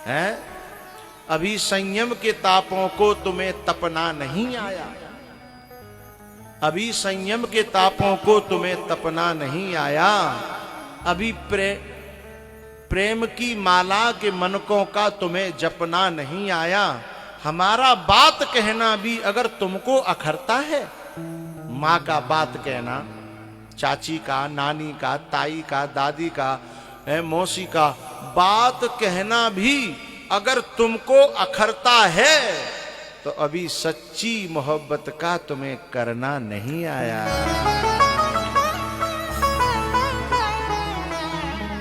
हैं? अभी संयम के तापों को तुम्हें तपना नहीं आया, अभी संयम के तापों को तुम्हें तपना नहीं आया, अभी प्रेम की माला के मनकों का तुम्हें जपना नहीं आया। हमारा बात कहना भी अगर तुमको अखरता है, माँ का बात कहना, चाची का, नानी का, ताई का, दादी का, मौसी का बात कहना भी अगर तुमको अखरता है तो अभी सच्ची मोहब्बत का तुम्हें करना नहीं आया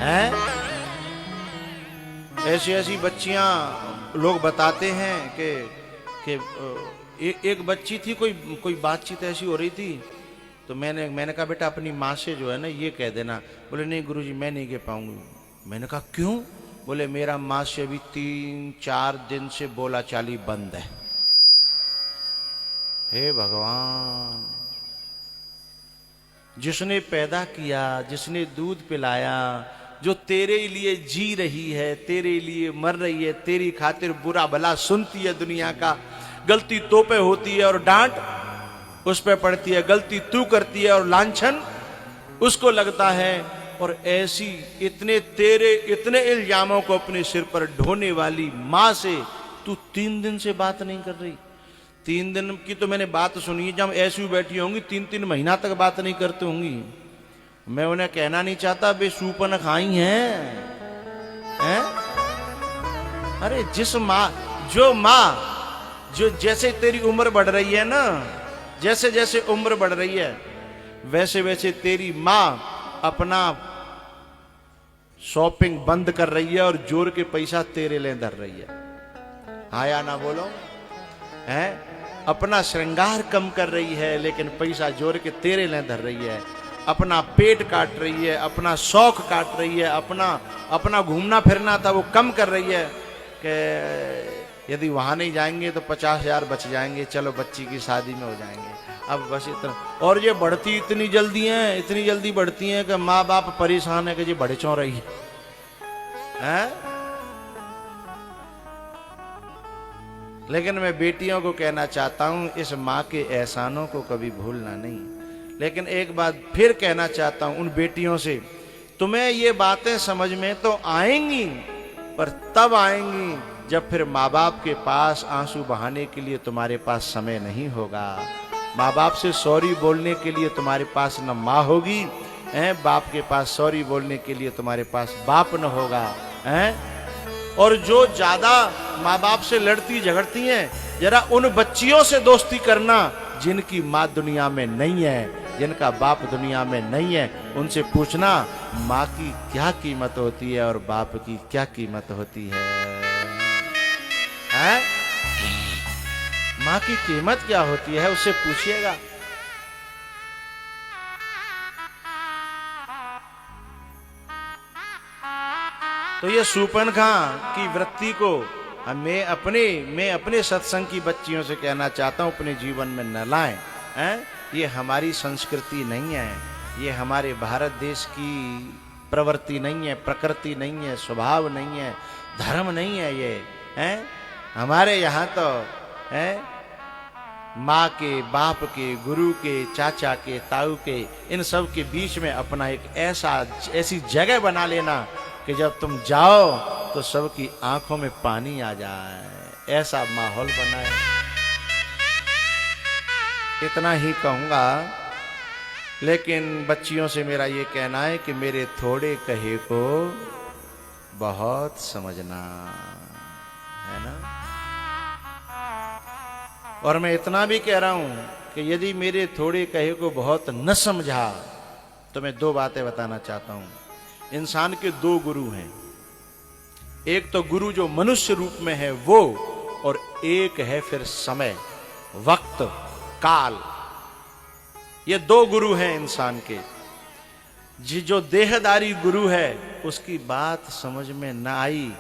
है। ऐसी ऐसी बच्चियां लोग बताते हैं कि एक बच्ची थी, कोई बातचीत ऐसी हो रही थी, तो मैंने कहा बेटा अपनी माँ से जो है ना ये कह देना। बोले नहीं गुरुजी मैं नहीं कह पाऊंगी। मैंने कहा क्यों? बोले मेरा माँ से अभी 3-4 दिन से बोला चाली बंद है। हे भगवान, जिसने पैदा किया, जिसने दूध पिलाया, जो तेरे लिए जी रही है, तेरे लिए मर रही है, तेरी खातिर बुरा भला सुनती है दुनिया का, गलती तो पे होती है और डांट उस पे पड़ती है, गलती तू करती है और लांछन उसको लगता है, और ऐसी इतने इल्जामों को अपने सिर पर ढोने वाली माँ से तू 3 दिन से बात नहीं कर रही। 3 दिन की तो मैंने बात सुनी है, जब ऐसी बैठी होंगी 3-3 महीना तक बात नहीं करते होंगी। मैं उन्हें कहना नहीं चाहता बे सूपन खाई हैं? अरे जिस माँ जो जैसे तेरी उम्र बढ़ रही है ना, जैसे जैसे उम्र बढ़ रही है वैसे वैसे तेरी माँ अपना शॉपिंग बंद कर रही है और जोर के पैसा तेरे लिए धर रही है। हाँ या ना बोलो? है अपना श्रृंगार कम कर रही है लेकिन पैसा जोर के तेरे लिए धर रही है। अपना पेट काट रही है, अपना शौक काट रही है, अपना घूमना फिरना था वो कम कर रही है कि यदि वहां नहीं जाएंगे तो 50,000 बच जाएंगे, चलो बच्ची की शादी में हो जाएंगे। अब बस इतना, और ये बढ़ती इतनी जल्दी बढ़ती हैं कि माँ बाप परेशान है कि ये बढ़ चौ रही है। लेकिन मैं बेटियों को कहना चाहता हूं इस माँ के एहसानों को कभी भूलना नहीं। लेकिन एक बात फिर कहना चाहता हूं उन बेटियों से, तुम्हें ये बातें समझ में तो आएंगी पर तब आएंगी जब फिर माँ बाप के पास आंसू बहाने के लिए तुम्हारे पास समय नहीं होगा, माँ बाप से सॉरी बोलने के लिए तुम्हारे पास न माँ होगी, बाप के पास सॉरी बोलने के लिए तुम्हारे पास बाप न होगा। और जो ज्यादा माँ बाप से लड़ती झगड़ती हैं, जरा उन बच्चियों से दोस्ती करना जिनकी माँ दुनिया में नहीं है, जिनका बाप दुनिया में नहीं है। उनसे पूछना माँ की क्या कीमत होती है और बाप की क्या कीमत होती है? माँ की कीमत क्या होती है उससे पूछिएगा। तो ये सूपनखा की वृत्ति को मैं अपने सत्संग की बच्चियों से कहना चाहता हूं अपने जीवन में न लाएं। ये हमारी संस्कृति नहीं है, ये हमारे भारत देश की प्रवृत्ति नहीं है, प्रकृति नहीं है, स्वभाव नहीं है, धर्म नहीं है। ये हमारे यहाँ तो माँ के, बाप के, गुरु के, चाचा के, ताऊ के, इन सब के बीच में अपना एक ऐसी जगह बना लेना कि जब तुम जाओ तो सबकी आंखों में पानी आ जाए, ऐसा माहौल बनाए। इतना ही कहूंगा, लेकिन बच्चियों से मेरा ये कहना है कि मेरे थोड़े कहे को बहुत समझना है ना। और मैं इतना भी कह रहा हूं कि यदि मेरे थोड़े कहे को बहुत न समझा तो मैं 2 बातें बताना चाहता हूं। इंसान के 2 गुरु हैं, एक तो गुरु जो मनुष्य रूप में है वो, और एक है फिर समय, वक्त, काल। ये 2 गुरु हैं इंसान के। जो देहदारी गुरु है उसकी बात समझ में न आई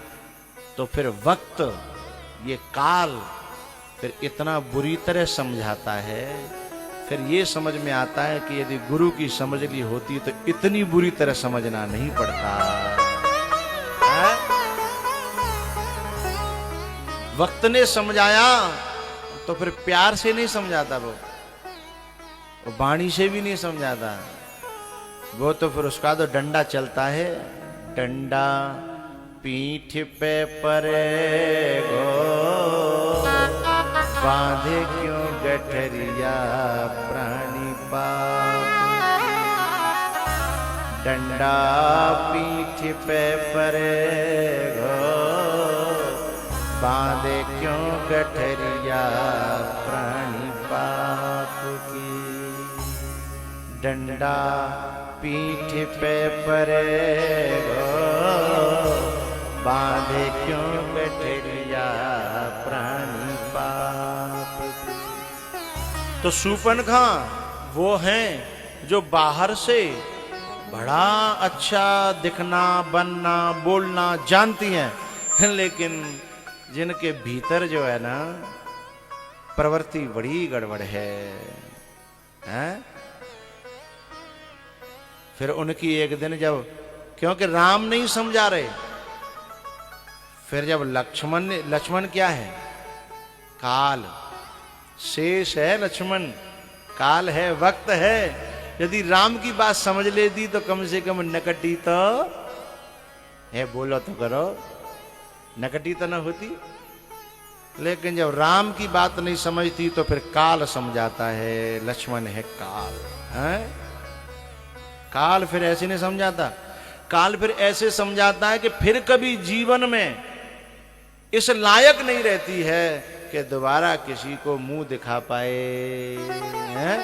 तो फिर वक्त, ये काल फिर इतना बुरी तरह समझाता है, फिर ये समझ में आता है कि यदि गुरु की समझ ली होती तो इतनी बुरी तरह समझना नहीं पड़ता। वक्त ने समझाया तो फिर प्यार से नहीं समझाता, वो वाणी से भी नहीं समझाता, वो तो फिर उसका तो डंडा चलता है। डंडा पीठ पे पड़ेगो, बांधे क्यों गठरिया प्राणी पाप। डंडा पीठ पे पड़ेगो, बांधे क्यों गठरिया प्राणी पाप की। डंडा पीठ पे पड़ेगो, बांधे क्यों गठरिया प्राणी पाप की। तो शूर्पणखा वो हैं जो बाहर से बड़ा अच्छा दिखना, बनना, बोलना जानती हैं, लेकिन जिनके भीतर जो है ना प्रवृत्ति बड़ी गड़बड़ है, हैं? फिर उनकी एक दिन जब, क्योंकि राम नहीं समझा रहे, फिर जब लक्ष्मण क्या है? काल, शेष है लक्ष्मण, काल है, वक्त है। यदि राम की बात समझ लेती तो कम से कम नकटी तो है, बोलो तो करो, नकटी तो न होती। लेकिन जब राम की बात नहीं समझती तो फिर काल समझाता है, लक्ष्मण है काल, है? काल फिर ऐसे नहीं समझाता, काल फिर ऐसे समझाता है कि फिर कभी जीवन में इस लायक नहीं रहती है कि दोबारा किसी को मुंह दिखा पाए, हैं?